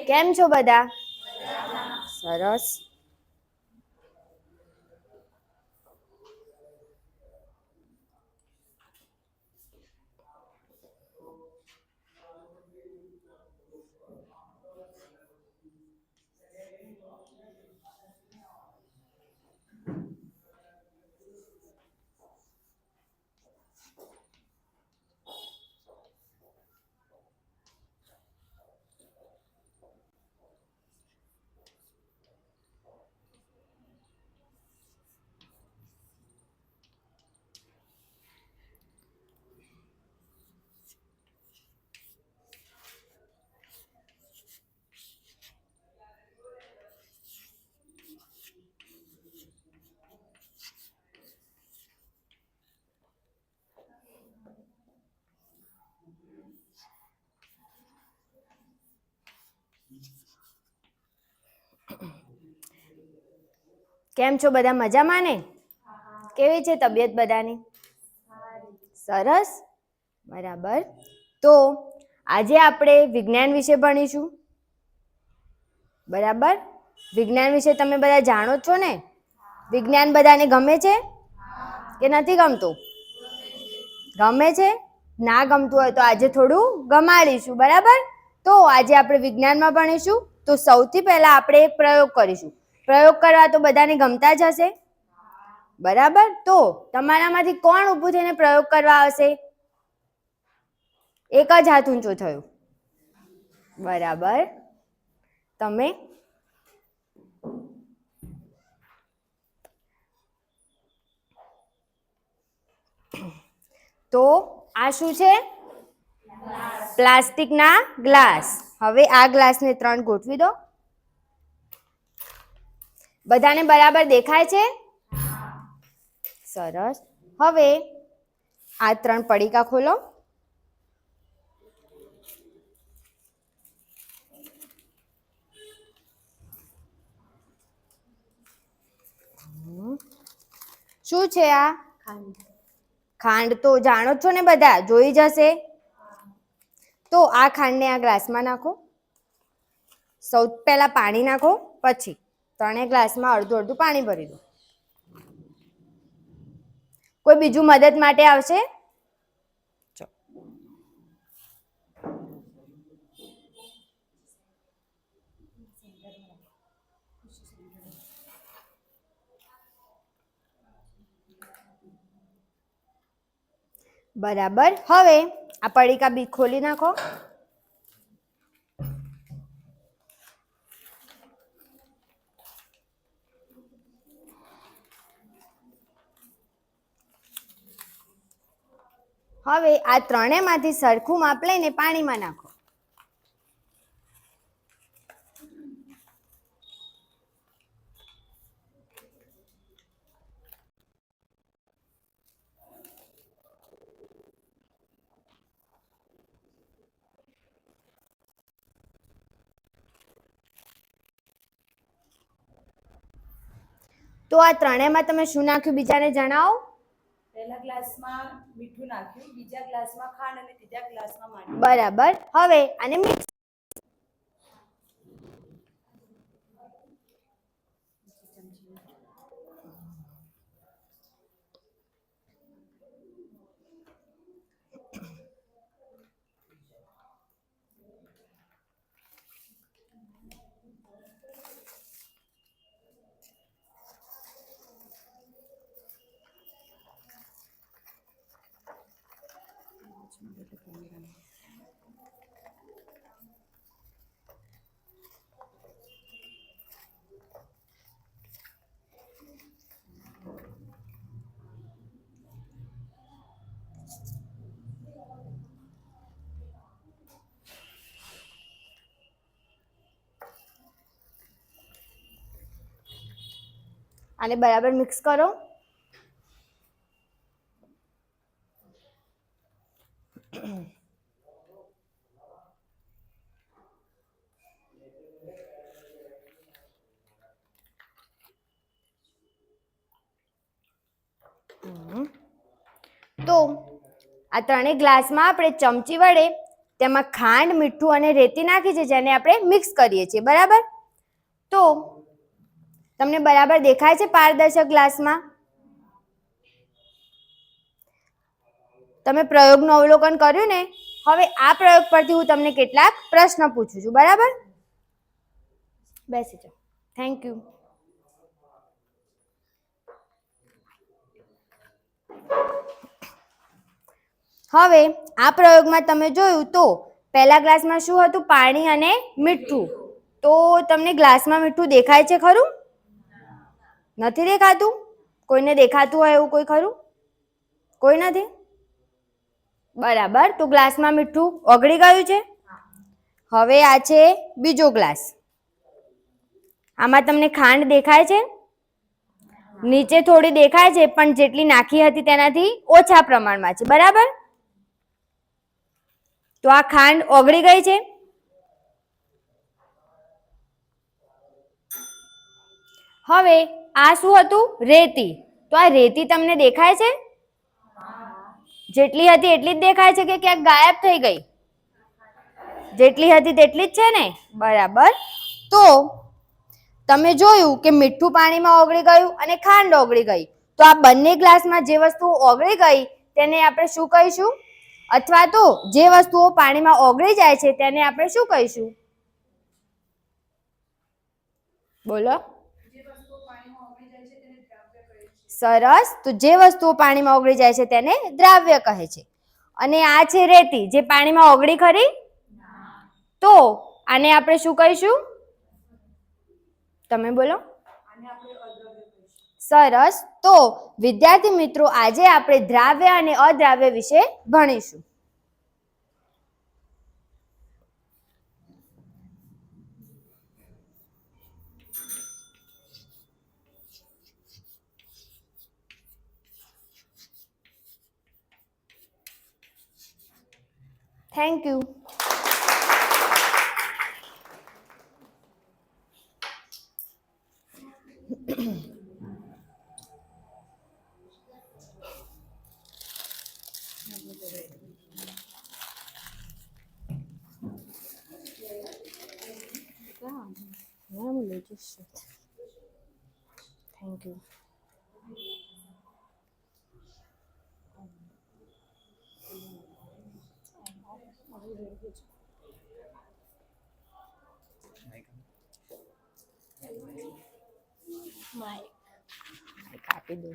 કેમ છો બધા? સરસ. કેમ છો બધા? મજામાં ને? કેવી છે તબિયત બધાની? સરસ. બરાબર. તો આજે આપણે વિજ્ઞાન વિશે ભણીશું. બરાબર. વિજ્ઞાન વિશે તમે બધા જાણો છો ને? વિજ્ઞાન બધાને ગમે છે કે નથી ગમતું? ગમે છે? ના ગમતું હોય તો આજે થોડું ગમાડીશું. બરાબર. તો આજે આપણે વિજ્ઞાનમાં ભણીશું. તો સૌથી પહેલા આપણે એક પ્રયોગ કરીશું. પ્રયોગ કરવા તો બધાને ગમતા જ હશે. બરાબર. તો તમારામાંથી કોણ ઊભું થઈને પ્રયોગ કરવા આવશે? એક જ હાથ ઊંચો થયો. બરાબર. તમે? તો આ શું છે? પ્લાસ્ટિકના ગ્લાસ. હવે આ ગ્લાસને 3 ગોઠવી દો. બધાને બરાબર દેખાય છે? સરસ. હવે આ 3 પડીકા ખોલો. શું છે આ? ખાંડ તો જાણો છો ને બધા, જોઈ જશે. તો આ ખાંડને આ ગ્લાસમાં નાખો. સૌથી પહેલા પાણી નાખો, પછી 3 ગ્લાસમાં અડધું અડધું પાણી ભરી દો. કોઈ બીજું મદદ માટે આવશે? બરાબર. હવે આ પડીકા બી ખોલી નાખો. હવે આ 3માંથી સરખું માપ લઈને પાણીમાં નાખો. તો આ 3માં તમે શું નાખ્યું બીજાને જણાવો? પહેલા ગ્લાસમાં મીઠું નાખ્યું, બીજા ગ્લાસમાં ખાંડ અને ત્રીજા ગ્લાસમાં પાણી. બરાબર. હવે આને મિક્સ. આને બરાબર મિક્સ કરો. તો આ 3 ગ્લાસમાં આપણે ચમચી વડે તેમાં ખાંડ, મીઠું અને રેતી નાખી છે, જેને આપણે મિક્સ કરીએ છીએ. બરાબર? તો તમને બરાબર દેખાય છે પારદર્શક ગ્લાસમાં? તમે પ્રયોગનું અવલોકન કર્યું ને? હવે આ પ્રયોગ પરથી હું તમને કેટલાક પ્રશ્ન પૂછું છું. બરાબર? બેસી જાઓ. Thank you. હવે આ પ્રયોગમાં તમે જોયું તો પહેલા ગ્લાસમાં શું હતું? પાણી અને મીઠું. તો તમને ગ્લાસમાં મીઠું દેખાય છે ખરું? નથી દેખાતું? કોઈને દેખાતું હોય એવું કોઈ ખરું? કોઈ નથી? બરાબર. તો ગ્લાસમાં મીઠું ઓગળી ગયું છે. હવે આ છે બીજો ગ્લાસ. આમાં તમને ખાંડ દેખાય છે? નીચે થોડી દેખાય છે, પણ જેટલી નાખી હતી તેનાથી ઓછા પ્રમાણમાં છે. બરાબર? તો આ ખાંડ ઓગળી ગઈ છે. હવે આ શું હતું? રેતી. તો આ રેતી તમને દેખાય છે? જેટલી હતી એટલી જ દેખાય છે કે ક્યાંક ગાયબ થઈ ગઈ? જેટલી હતી તેટલી જ છે ને? બરાબર. તો તમે જોયું કે મીઠું પાણીમાં ઓગળી ગયું અને ખાંડ ઓગળી ગઈ. તો આ બંને ગ્લાસમાં જે વસ્તુ ઓગળી ગઈ તેને આપણે શું કહીશું? અથવા તો જે વસ્તુઓ પાણીમાં ઓગળી જાય છે તેને આપણે શું કહીશું? બોલો. સરસ. તો જે વસ્તુઓ પાણીમાં ઓગળી જાય છે તેને દ્રાવ્ય કહે છે. અને આ છે રેતી, જે પાણીમાં ઓગળી ખરી? તો આને આપણે શું કહીશું? તમે બોલો. સરસ. તો વિદ્યાર્થી મિત્રો, આજે આપણે દ્રાવ્ય અને અદ્રાવ્ય વિશે ભણીશું. Thank you. Thank you. Mic આપી દો.